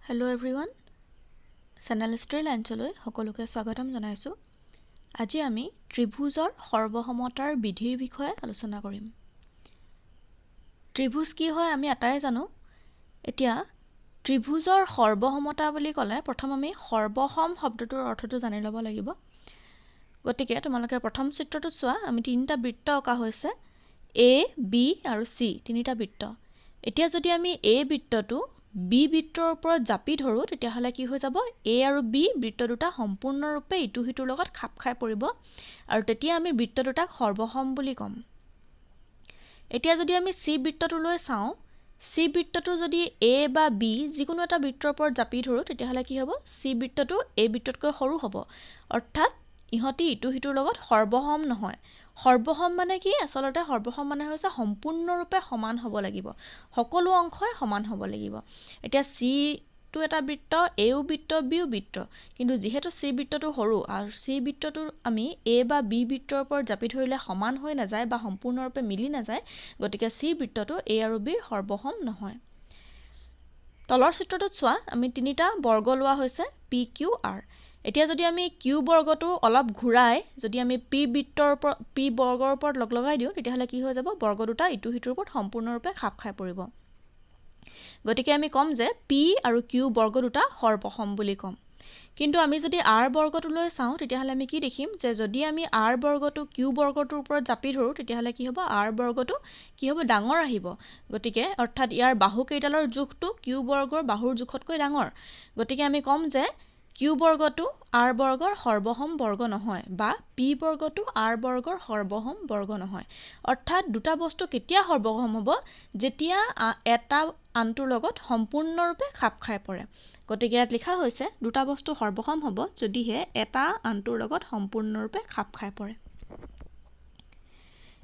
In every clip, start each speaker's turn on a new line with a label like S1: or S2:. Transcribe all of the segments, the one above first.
S1: Hello' everyone, channel Stree লাইন্সলৈ সকলোকে স্বাগতম জনাইছোঁ। আজি আমি ত্ৰিভুজৰ সৰ্বসমতাৰ বিধিৰ বিষয়ে আলোচনা কৰিম। ত্ৰিভুজ কি হয় আমি আটাই জানো। এতিয়া ত্ৰিভুজৰ সৰ্বসমতা বুলি ক'লে প্ৰথম আমি সৰ্বসম শব্দটোৰ অৰ্থটো জানি ল'ব লাগিব। গতিকে তোমালোকে প্ৰথম চিত্ৰটো চোৱা, আমি তিনিটা বৃত্ত অঁকা হৈছে, এ, বি আৰু চি, তিনিটা বৃত্ত। এতিয়া যদি আমি এ বৃত্তটো বি বৃত্তৰ ওপৰত জাপি ধৰোঁ তেতিয়াহ'লে কি হৈ যাব, এ আৰু বি বৃত্ত দুটা সম্পূৰ্ণৰূপে ইটো সিটোৰ লগত খাপ খাই পৰিব আৰু তেতিয়া আমি বৃত্ত দুটাক সৰ্বসম বুলি ক'ম। এতিয়া যদি আমি চি বৃত্তটোলৈ চাওঁ, চি বৃত্তটো যদি এ বা বি যিকোনো এটা বৃত্তৰ ওপৰত জাপি ধৰোঁ তেতিয়াহ'লে কি হ'ব, চি বৃত্তটো এ বৃত্ততকৈ সৰু হ'ব, অৰ্থাৎ ইহঁতি ইটো সিটোৰ লগত সৰ্বসম নহয়। সৰ্বসম মানে কি? আচলতে সৰ্বসম মানে হৈছে সম্পূৰ্ণৰূপে সমান হ'ব লাগিব, সকলো অংশই সমান হ'ব লাগিব। এতিয়া চিটো এটা বৃত্ত, এও বৃত্ত, বিও বৃত্ত, কিন্তু যিহেতু চি বৃত্তটো সৰু আৰু চি বৃত্তটো আমি এ বা বি বৃত্তৰ ওপৰত জাপি ধৰিলে সমান হৈ নাযায় বা সম্পূৰ্ণৰূপে মিলি নাযায়, গতিকে চি বৃত্তটো এ আৰু বিৰ সৰ্বসম নহয়। তলৰ চিত্ৰটোত চোৱা, আমি তিনিটা বৰ্গ লোৱা হৈছে পি, কিউ, আৰ। এতিয়া যদি আমি কিউ বৰ্গটো অলপ ঘূৰাই যদি আমি পি বৰ্গৰ ওপৰত লগাই দিওঁ তেতিয়াহ'লে কি হৈ যাব, বৰ্গ দুটা ইটো সিটোৰ ওপৰত সম্পূৰ্ণৰূপে খাপ খাই পৰিব। গতিকে আমি ক'ম যে পি আৰু কিউ বৰ্গ দুটা সৰ্বসম বুলি ক'ম। কিন্তু আমি যদি আৰ বৰ্গটোলৈ চাওঁ তেতিয়াহ'লে আমি কি দেখিম যে যদি আমি আৰ বৰ্গটো কিউ বৰ্গটোৰ ওপৰত জাপি ধৰোঁ তেতিয়াহ'লে কি হ'ব, আৰ বৰ্গটো কি হ'ব, ডাঙৰ আহিব। গতিকে অৰ্থাৎ ইয়াৰ বাহু কেইডালৰ জোখটো কিউ বৰ্গৰ বাহুৰ জোখতকৈ ডাঙৰ। গতিকে আমি ক'ম যে কিউ বৰ্গটো আৰ বৰ্গৰ সৰ্বসম বৰ্গ নহয় বা পি বৰ্গটো আৰ বৰ্গৰ সৰ্বসম বৰ্গ নহয়। অৰ্থাৎ দুটা বস্তু কেতিয়া সৰ্বসম হ'ব, যেতিয়া এটা আনটোৰ লগত সম্পূৰ্ণৰূপে খাপ খাই পৰে। গতিকে ইয়াত লিখা হৈছে দুটা বস্তু সৰ্বসম হ'ব যদিহে এটা আনটোৰ লগত সম্পূৰ্ণৰূপে খাপ খাই পৰে।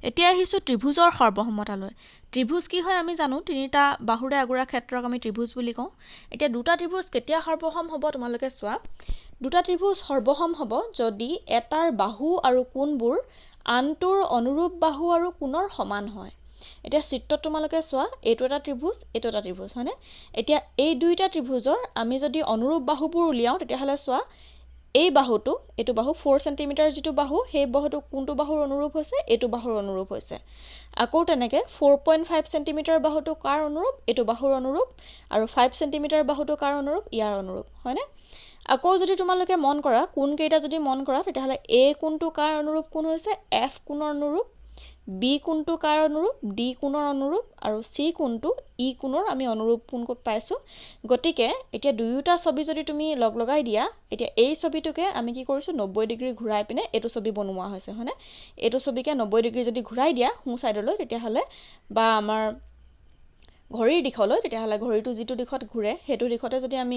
S1: এতিয়া আহিছোঁ ত্ৰিভুজৰ সৰ্বসমতালৈ। ত্ৰিভুজ কি হয় আমি জানো, তিনিটা বাহুৰে আগুৰা ক্ষেত্ৰক আমি ত্ৰিভুজ বুলি কওঁ। এতিয়া দুটা ত্ৰিভুজ কেতিয়া সৰ্বসম হ'ব তোমালোকে চোৱা, দুটা ত্ৰিভুজ সৰ্বসম হ'ব যদি এটাৰ বাহু আৰু কোণবোৰ আনটোৰ অনুৰূপ বাহু আৰু কোণৰ সমান হয়। এতিয়া চিত্ৰত তোমালোকে চোৱা, এইটো এটা ত্ৰিভুজ, এইটো এটা ত্ৰিভুজ, হয়নে? এতিয়া এই দুইটা ত্ৰিভুজৰ আমি যদি অনুৰূপ বাহুবোৰ উলিয়াওঁ তেতিয়াহ'লে চোৱা, এই বাহুটো, এইটো বাহু 4 চেণ্টিমিটাৰ যিটো বাহু, সেই বাহুটো কোনটো বাহুৰ অনুৰূপ হৈছে, এইটো বাহুৰ অনুৰূপ হৈছে। আকৌ তেনেকৈ 4.5 চেণ্টিমিটাৰ বাহুটো কাৰ অনুৰূপ, এইটো বাহুৰ অনুৰূপ, আৰু 5 চেণ্টিমিটাৰ বাহুটো কাৰ অনুৰূপ, ইয়াৰ অনুৰূপ, হয়নে? আকৌ যদি তোমালোকে মন কৰা, কোণকেইটা যদি মন কৰা তেতিয়াহ'লে এ কোণটো কাৰ অনুৰূপ কোণ হৈছে, এফ কোণৰ অনুৰূপ, বি কোণটো কাৰ অনুৰূপ, ডি কোণৰ অনুৰূপ, আৰু চি কোণটো ই কোণৰ আমি অনুৰূপ কোণ পাইছোঁ। গতিকে এতিয়া দুয়োটা ছবি যদি তুমি লগাই দিয়া, এতিয়া এই ছবিটোকে আমি কি কৰিছোঁ, 90 ডিগ্ৰী ঘূৰাই পিনে এইটো ছবি বনোৱা হৈছে, হয়নে? এইটো ছবিকে 90 ডিগ্ৰী যদি ঘূৰাই দিয়া সোঁ ছাইডলৈ তেতিয়াহ'লে বা আমাৰ ঘড়ীৰ দিশলৈ, তেতিয়াহ'লে ঘড়ীটো যিটো দিশত ঘূৰে সেইটো দিশতে যদি আমি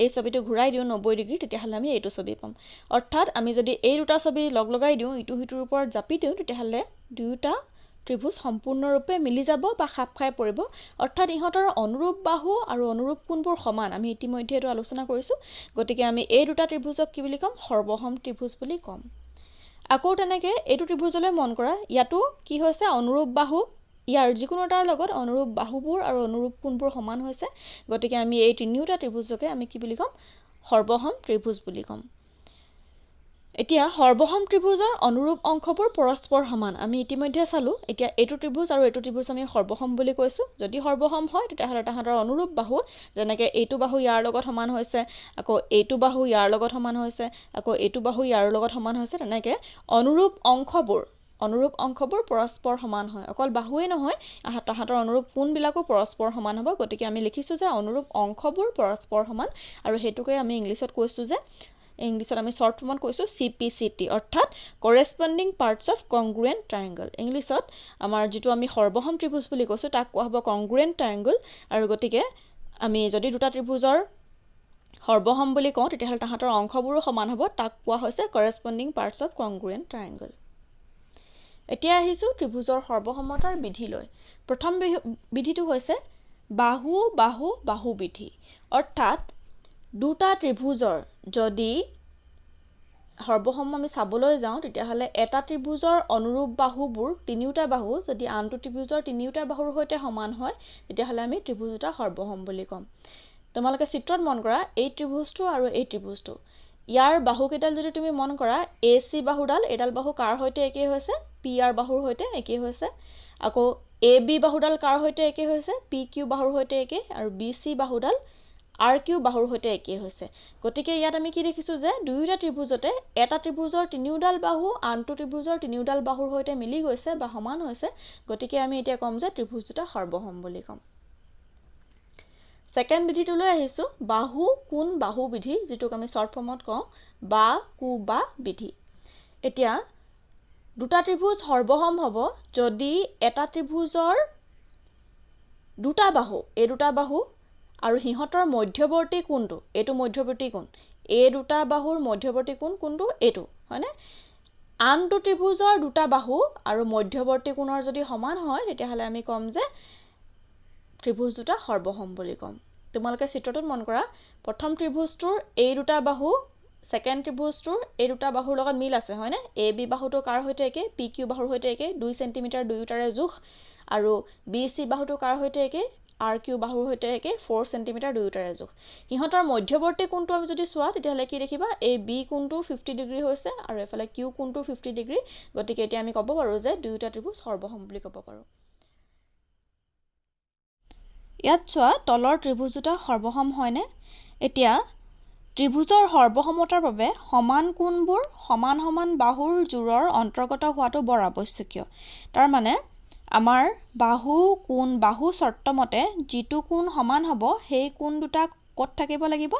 S1: এই ছবিটো ঘূৰাই দিওঁ 90 ডিগ্ৰী, তেতিয়াহ'লে আমি এইটো ছবি পাম। অৰ্থাৎ আমি যদি এই দুটা ছবি লগাই দিওঁ, ইটো সিটোৰ ওপৰত জাপি দিওঁ, তেতিয়াহ'লে দুয়োটা ত্ৰিভুজ সম্পূৰ্ণৰূপে মিলি যাব বা খাপ খাই পৰিব। অৰ্থাৎ ইহঁতৰ অনুৰূপ বাহু আৰু অনুৰূপ কোণবোৰ সমান, আমি ইতিমধ্যে এইটো আলোচনা কৰিছোঁ। গতিকে আমি এই দুটা ত্ৰিভুজক কি বুলি ক'ম, সৰ্বসম ত্ৰিভুজ বুলি ক'ম। আকৌ তেনেকৈ এইটো ত্ৰিভুজলৈ মন কৰা, ইয়াতো কি হৈছে, অনুৰূপ বাহু, ইয়াৰ যিকোনো এটাৰ লগত অনুৰূপ বাহুবোৰ আৰু অনুৰূপ কোণবোৰ সমান হৈছে। গতিকে আমি এই তিনিওটা ত্ৰিভুজকে আমি কি বুলি ক'ম, সৰ্বসম ত্ৰিভুজ বুলি ক'ম। এতিয়া সৰ্বসম ত্ৰিভুজৰ অনুৰূপ অংশবোৰ পৰস্পৰ সমান, আমি ইতিমধ্যে চালোঁ। এতিয়া এইটো ত্ৰিভুজ আৰু এইটো ত্ৰিভুজ আমি সৰ্বসম বুলি কৈছোঁ। যদি সৰ্বসম হয় তেতিয়াহ'লে তাহাঁতৰ অনুৰূপ বাহু, যেনেকৈ এইটো বাহু ইয়াৰ লগত সমান হৈছে, আকৌ এইটো বাহু ইয়াৰ লগত সমান হৈছে, আকৌ এইটো বাহু ইয়াৰ লগত সমান হৈছে, তেনেকৈ অনুৰূপ অংশবোৰ পৰস্পৰ সমান হয়। অকল বাহুৱেই নহয়, তাহাঁতৰ অনুৰূপ কোণবিলাকো পৰস্পৰ সমান হ'ব। গতিকে আমি লিখিছোঁ যে অনুৰূপ অংশবোৰ পৰস্পৰ সমান, আৰু সেইটোকে আমি ইংলিছত কৈছোঁ যে, ইংলিছত আমি শ্বৰ্ট ফৰ্মত কৈছোঁ CPCT, অৰ্থাৎ কৰেছপণ্ডিং পাৰ্টছ অফ কংগ্ৰুৱেণ্ট ট্ৰায়েংগল। ইংলিছত আমাৰ যিটো আমি সৰ্বসম ত্ৰিভুজ বুলি কৈছোঁ তাক কোৱা হ'ব কংগ্ৰুৱেণ্ট ট্ৰায়েংগল। আৰু গতিকে আমি যদি দুটা ত্ৰিভুজৰ সৰ্বসম বুলি কওঁ তেতিয়াহ'লে তাহাঁতৰ অংশবোৰো সমান হ'ব, তাক কোৱা হৈছে কৰেছপণ্ডিং পাৰ্টছ অফ কংগ্ৰুৱেণ্ট ট্ৰায়েংগল। এতিয়া আহিছোঁ ত্ৰিভুজৰ সৰ্বসমতাৰ বিধিলৈ। প্ৰথম বিধিটো হৈছে বাহু বাহু বাহু বিধি। অৰ্থাৎ দুটা ত্ৰিভুজৰ যদি সৰ্বসম আমি চাবলৈ যাওঁ তেতিয়াহ'লে এটা ত্ৰিভুজৰ অনুৰূপ বাহুবোৰ, তিনিওটা বাহু যদি আনটো ত্ৰিভুজৰ তিনিওটা বাহুৰ সৈতে সমান হয় তেতিয়াহ'লে আমি ত্ৰিভুজ দুটা সৰ্বসম বুলি ক'ম। তোমালোকে চিত্ৰত মন কৰা এই ত্ৰিভুজটো আৰু এই ত্ৰিভুজটো ইয়াৰ বাহুকেইডাল যদি তুমি মন কৰা AC বাহুডাল এডাল বাহু কাৰ সৈতে একেই হৈছে PR বাহুৰ সৈতে একেই হৈছে আকৌ AB বাহুডাল কাৰ সৈতে একেই হৈছে PQ বাহুৰ সৈতে একেই আৰু BC বাহুডাল RQ বাহুৰ সৈতে একেই হৈছে গতিকে ইয়াত আমি কি দেখিছো যে দুয়োটা ত্ৰিভুজতে এটা ত্ৰিভুজৰ তিনিওডাল বাহু আনটো ত্ৰিভুজৰ তিনিওডাল বাহুৰ সৈতে মিলি গৈছে বা সমান হৈছে গতিকে আমি এতিয়া কম যে ত্ৰিভুজ দুটা সৰ্বসম বুলি কম সেকেন্ড বিধিটোলৈ আহিছো বাহু কোণ বাহু বিধি যেটোক আমি শৰ্ট ফৰ্মত কওঁ বা কু বা বিধি এতিয়া দুটা ত্ৰিভুজ সৰ্বসম হ'ব যদি এটা ত্ৰিভুজৰ দুটা বাহু এই দুটা বাহু আৰু হিহঁতৰ মধ্যৱৰ্তী কোণটো এটো মধ্যৱৰ্তী কোণ এই দুটা বাহুৰ মধ্যৱৰ্তী কোণ কোনটো এটো হয়নে আনটো ত্ৰিভুজৰ দুটা বাহু আৰু মধ্যৱৰ্তী কোণৰ যদি সমান হয় তেতিয়াহলে আমি কম যে ত্ৰিভুজ দুটা সৰ্বসম বুলি কম তোমালোকে চিত্ৰটোত মন কৰা প্ৰথম ত্ৰিভুজটোৰ এই দুটা বাহু সেকেন্ড ত্ৰিভুজটোৰ এই দুটা বাহুৰ লগত মিল আছে হয়নে AB বাহুটো কাৰ সৈতে একে PQ বাহুৰ সৈতে একে 2 সেমি দুয়োটাৰে জোখ আৰু BC বাহুটো কাৰ সৈতে একে RQ বাহুৰ সৈতে একে 4 সেমি দুয়োটাৰে জোখ হিহঁতৰ মধ্যৱৰ্তী কোণটো আমি যদি চোৱা তেতিয়াহলে কি দেখিবা এই B কোণটো 50 ডিগ্ৰী হৈছে আৰু এফালে Q কোণটো 50 ডিগ্ৰী গতিকে এতিয়া আমি ক'ব পাৰো যে দুয়োটা ত্ৰিভুজ সৰ্বসম বুলি ক'ব পাৰো ইয়াত চোৱা তলৰ ত্ৰিভুজ দুটা সৰ্বসম হয়নে এতিয়া ত্ৰিভুজৰ সৰ্বসমতাৰ বাবে সমান কোণবোৰ সমান সমান বাহুৰ জোৰৰ অন্তৰ্গত হোৱাটো বৰ আৱশ্যকীয় তাৰ মানে আমাৰ বাহু কোণ বাহু শৰ্তমতে যিটো কোণ সমান হ'ব সেই কোণ দুটা কত থাকিব লাগিব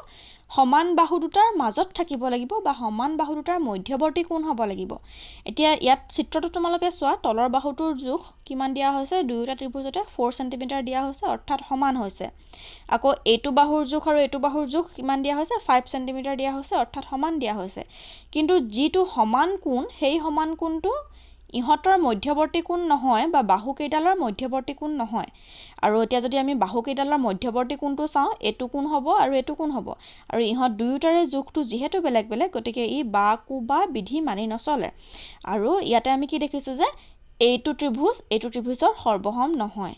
S1: সমান বাহু দুটাৰ মাজত থাকিব লাগিব বা সমান বাহু দুটাৰ মধ্যৱৰ্তী কোণ হ'ব লাগিব এতিয়া ইয়াত চিত্ৰটো তোমালোকে চোৱা তলৰ বাহুটোৰ জোখ কিমান দিয়া হৈছে দুয়োটা ত্ৰিভুজতে 4 সেমি দিয়া হৈছে অৰ্থাৎ সমান হৈছে আকৌ এইটো বাহুৰ জোখ আৰু এইটো বাহুৰ জোখ কিমান দিয়া হৈছে 5 সেমি দিয়া হৈছে অৰ্থাৎ সমান দিয়া হৈছে কিন্তু যিটো সমান কোণ সেই সমান কোণটো ইহঁতৰ মধ্যৱৰ্তী কোণ নহয় বা বাহু কেইডালৰ মধ্যৱৰ্তী কোণ নহয় আৰু এতিয়া যদি আমি বাহু কেইডালৰ মধ্যৱৰ্তী কোণটো চাওঁ এটো কোণ হ'ব আৰু এটো কোণ হ'ব আৰু ইহঁত দুয়োটাৰে জোখটো যেহেতু বেলেগ বেলেগ গতিকে ই বা কু বা বিধি মানি নচলে আৰু ইয়াতে আমি কি দেখিছো যে এইটো ত্ৰিভুজৰ সৰ্বসম নহয়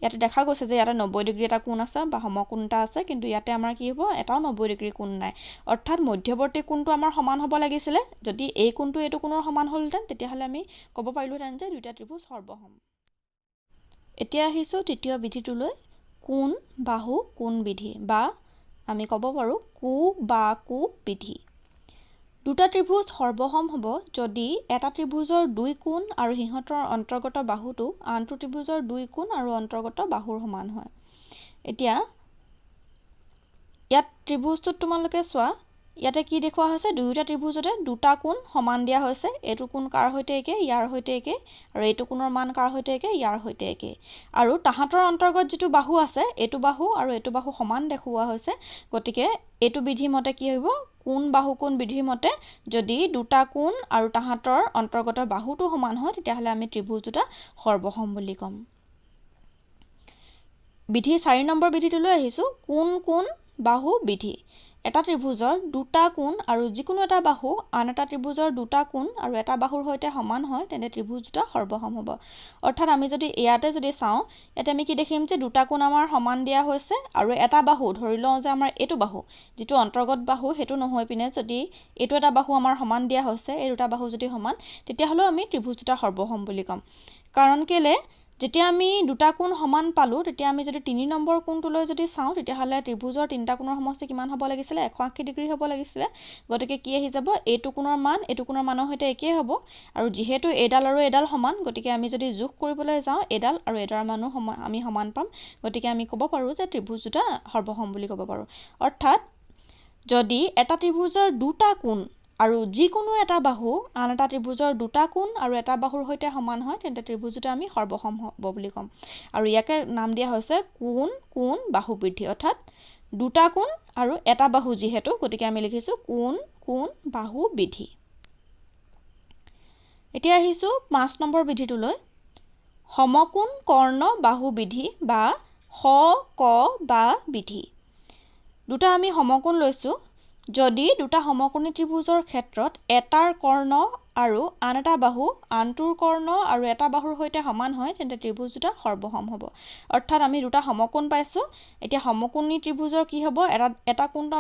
S1: ইয়াতে দেখা গৈছে যে ইয়াতে 90 ডিগ্ৰী এটা কোণ আছে বা সমকোণ এটা আছে কিন্তু ইয়াতে আমাৰ কি হ'ব এটাও 90 ডিগ্ৰী কোণ নাই অৰ্থাৎ মধ্যৱৰ্তী কোণটো আমাৰ সমান হ'ব লাগিছিল যদি এই কোণটো এইটো কোণৰ সমান হ'লতেন তেতিয়াহলে আমি ক'ব পাৰিলোহেঁতেন যে দুইটা ত্ৰিভুজ সৰ্বসম এতিয়া আহিছো তৃতীয় বিধিটোলৈ কোণ বাহু কোণ বিধি বা আমি ক'ব পাৰো কু বা কু বিধি দুটা ত্ৰিভুজ সৰ্বসম হ'ব যদি এটা ত্ৰিভুজৰ দুই কোণ আৰু হিহঁতৰ অন্তৰ্গত বাহুটো আনটো ত্ৰিভুজৰ দুই কোণ আৰু অন্তৰ্গত বাহুৰ সমান হয় এতিয়া ইয়াত ত্ৰিভুজটোত তোমালোকে চোৱা ইয়াতে কি দেখুৱা হৈছে দুয়োটা ত্ৰিভুজতে দুটা কোণ সমান দিয়া হৈছে এইটো কোণ কাৰ সৈতে একে ইয়াৰ সৈতে একে আৰু এইটো কোণৰ মান কাৰ সৈতে একে ইয়াৰ সৈতে একে আৰু তাহাঁতৰ অন্তৰ্গত যিটো বাহু আছে এইটো বাহু আৰু এইটো বাহু সমান দেখুওৱা হৈছে গতিকে এইটো বিধি মতে কি হ'ব কোণ বাহু কোণ বিধি মতে যদি দুটা কোণ আৰু তাহাঁতৰ অন্তৰ্গত বাহুটো সমান হয় তেতিয়াহলে আমি ত্ৰিভুজ দুটা সৰ্বসম বুলি ক'ম বিধি 4 নম্বৰ বিধিটোলৈ আহিছো কোণ কোণ বাহু বিধি এটা ত্ৰিভুজৰ দুটা কোণ আৰু যিকোনো এটা বাহু আন এটা ত্ৰিভুজৰ দুটা কোণ আৰু এটা বাহুৰ সৈতে সমান হয় তেনে ত্ৰিভুজ দুটা সৰ্বসম হ'ব অৰ্থাৎ আমি যদি ইয়াতে যদি চাওঁ ইয়াতে আমি কি দেখিম যে দুটা কোণ আমাৰ সমান দিয়া হৈছে আৰু এটা বাহু ধৰি লওঁ যে আমাৰ এইটো বাহু যিটো অন্তৰ্গত বাহু হেতু নহয় পিনে যদি এইটো এটা বাহু আমাৰ সমান দিয়া হৈছে এই দুটা বাহু যদি সমান তেতিয়াহলে আমি ত্ৰিভুজ দুটা সৰ্বসম বুলি ক'ম কাৰণ কেলে যেতিয়া আমি দুটা কোণ সমান পালো তেতিয়া আমি যদি 3 নম্বৰ কোণটোলৈ যদি চাওঁ তেতিয়াহলে ত্ৰিভুজৰ তিনিটা কোণৰ সমষ্টি কিমান হ'ব লাগিছিল 180 ডিগ্ৰী হ'ব লাগিছিল গতিকে কি আহি যাব এইটো কোণৰ মান এইটো কোণৰ মানৰ সৈতে একেই হ'ব আৰু যেহেতু এডাল আৰু এডাল সমান গতিকে আমি যদি যোগ কৰিবলৈ যাওঁ এডাল আৰু এডাৰ মানো আমি সমান পাম গতিকে আমি ক'ব পাৰো যে ত্ৰিভুজ দুটা সৰ্বসম বুলি ক'ব পাৰো অৰ্থাৎ যদি এটা ত্ৰিভুজৰ দুটা কোণ আৰু যিকোনো এটা বাহু আন এটা ত্ৰিভুজৰ দুটা কোণ আৰু এটা বাহুৰ সৈতে সমান হয় তেন্তে ত্ৰিভুজ দুটা আমি সৰ্বসম হ'ব বুলি ক'ম আৰু ইয়াকে নাম দিয়া হৈছে কোণ কোণ বাহু বিধি অৰ্থাৎ দুটা কোণ আৰু এটা বাহু যেহেতু গতিকে আমি লিখিছো কোণ কোণ বাহু বিধি এতিয়া আহিছো 5 নম্বৰ বিধিটোলৈ সমকোণ কৰ্ণ বাহু বিধি বা স ক বা বিধি দুটা আমি সমকোণ লৈছো যদি দুটা সমকোণী ত্ৰিভুজৰ ক্ষেত্ৰত এটাৰ কৰ্ণ আৰু আন এটা বাহু আনটোৰ কৰ্ণ আৰু এটা বাহুৰ সৈতে সমান হয় তেন্তে ত্ৰিভুজ দুটা সৰ্বসম হ'ব অৰ্থাৎ আমি দুটা সমকোণ পাইছো এতিয়া সমকোণী ত্ৰিভুজৰ কি হ'ব এটা কোণটো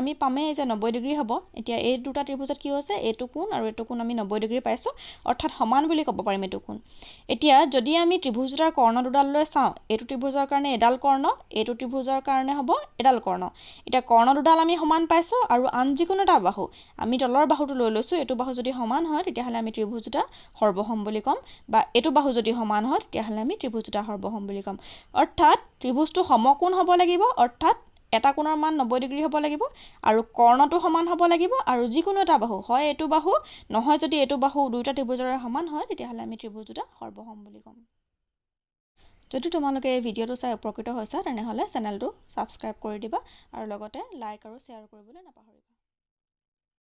S1: আমি পামেই যে 90 ডিগ্ৰী হ'ব এতিয়া এই দুটা ত্ৰিভুজত কি হৈছে এইটো কোণ আৰু এইটো কোণ আমি 90 ডিগ্ৰী পাইছো অৰ্থাৎ সমান বুলি ক'ব পাৰিম এইটো কোণ এতিয়া যদি আমি ত্ৰিভুজ দুটাৰ কৰ্ণ দুডাললৈ চাওঁ এইটো ত্ৰিভুজৰ কাৰণে এডাল কৰ্ণ এইটো ত্ৰিভুজৰ কাৰণে হ'ব এডাল কৰ্ণ এতিয়া কৰ্ণ দুডাল আমি সমান পাইছো আৰু আন যিকোনো এটা বাহু আমি তলৰ বাহুটো লৈ লৈছো এইটো বাহু যদি সমান হয় তেতিয়াহ'লে আমি ত্ৰিভুজ দুটা সৰ্বসম বুলি ক'ম বা এইটো বাহু যদি সমান হয় তেতিয়াহ'লে আমি ত্ৰিভুজ দুটা সৰ্বসম বুলি ক'ম অৰ্থাৎ ত্ৰিভুজটো সমকোণ হ'ব লাগিব অৰ্থাৎ এটা কোণৰ মান 90 ডিগ্ৰী হ'ব লাগিব আৰু কৰ্ণটো সমান হ'ব লাগিব আৰু যিকোনো এটা বাহু হয় এইটো বাহু নহয় যদি এইটো বাহু দুইটা ত্ৰিভুজৰে সমান হয় তেতিয়াহ'লে আমি ত্ৰিভুজ দুটা সৰ্বসম বুলি ক'ম যদি তোমালোকে এই ভিডিঅ'টো চাই উপকৃত হৈছা তেনেহ'লে চেনেলটো ছাবস্ক্ৰাইব কৰি দিবা আৰু লগতে লাইক আৰু শ্বেয়াৰ কৰিবলৈ নাপাহৰিবা